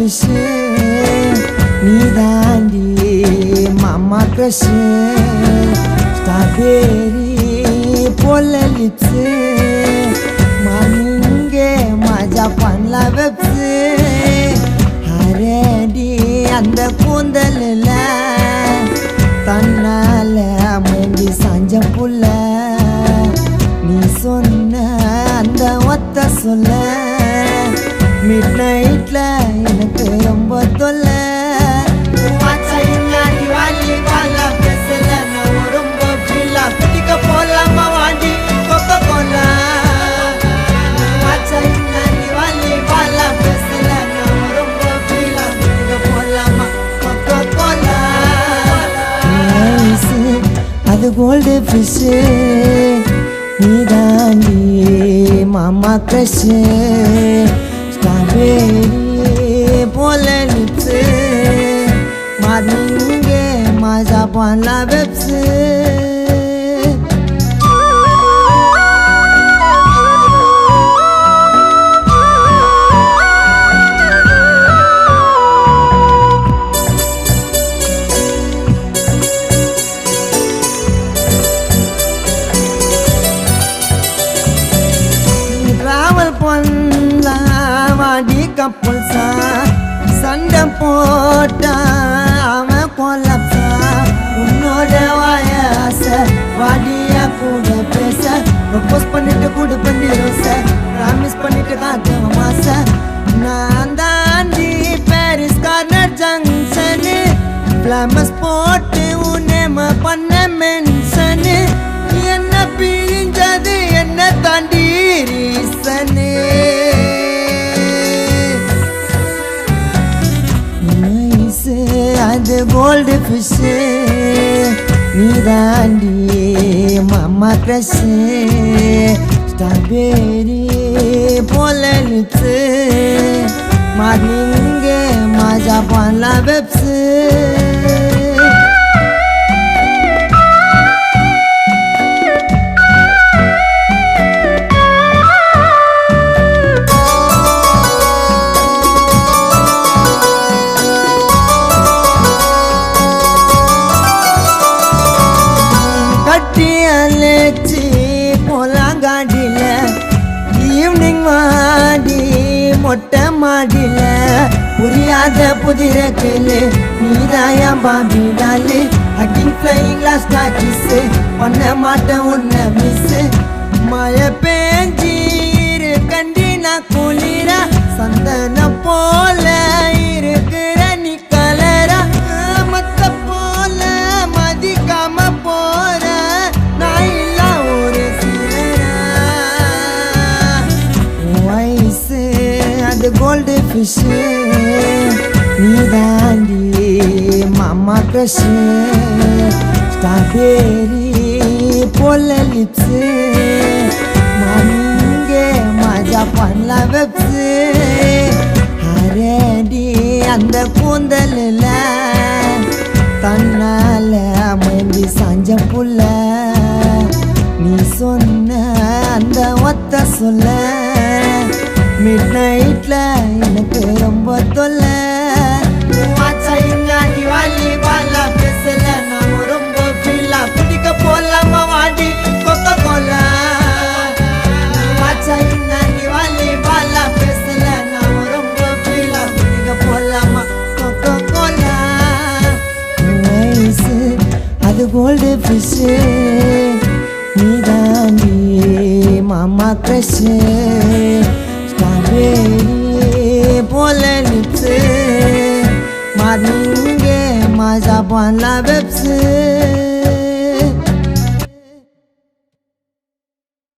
fish நீ தாண்டி மாமா crush ஸ்ட்ராபெரி போல lips மார்னிங்கே மஜா பண்ணலாம் வெப்ஸ் ஹரேடி அந்த கூந்தலில் தன்னால மூடி சாஞ்ச புள்ள நீ சொன்ன அந்த ஒத்த சொல்ல மிட் நைட்ல எனக்கு ரொம்ப தொல்லை போலாமா வாண்டி கொக்க கோலா அது கோல்டு ஃபிஷ் நீ தாண்டி மாமா crush ஸ்ட்ராபெரி போல லிப்ஸ் மார்னிங்கே மஜா பண்ணலாம் வெப்ஸ் வாடி கப்பல்சா சண்டை போட்டா அவன் கொல்லப்சா உன்னோட வாயாச வாடிய கூட பேச ப்ரொபோஸ் பண்ணிட்டு கூட பண்ணிரோச ப்ராமிஸ் பண்ணிட்டு காட்டுவ மாச நான் தாண்டி பாரிஸ் கார்னர் ஜங்ஷனு ஃப்ளமஸ் போட்டு உன்னேம பண்ண மென்ஷனு என்ன பிரிஞ்சது என்ன தாண்டி ரீசனு அது கோல்டு ஃபிஷ் நீ தாண்டி மாமா crush ஸ்ட்ராபெரி போல லிப்ஸ் மார்னிங்கே மஜா பண்ணலாம் வெப்ஸ் அலச்சி போலாம் காடில ஈவினிங் வாடி மொட்டை மாடில புரியாத புதிர கேளு நீதாயம் பாம்பிடாலு ஹக்கிங் ஃப்ளையிங் லாஸ்டா கிஸ் பண்ண மாட்டேன் உன்னை மிஸ் மழை பேஞ்சீரு கண்டினா குளிரா சந்தன போல இருக்கிற நீ கலரா மத்த போல மதிக்காம போற அது கோல்டு ஃபிஷ் நீ தாண்டி மாமா crush ஸ்ட்ராபெரி போல லிப்ஸ் மார்னிங்கே மஜா பண்ணலாம் வெப்ஸ் ஹரேடி அந்த கூந்தலில் தன்னால மூடி சாஞ்ச புள்ள நீ சொன்ன அந்த ஒத்த சொல்ல மிட் நைட்ல எனக்கு ரொம்ப தொல்லை ரொம்ப ஃபீலா குடிக்க போலாமா வாடி கொக்க கோலா ரொம்ப ஃபீலா குடிக்க போலாமா கொக்க கோலா அது கோல்டு ஃபிஷ் நீ தாண்டி மாமா crush போல லிப்ஸ் மார்னிங்கே மஜா பண்ணலாம் வெப்ஸ்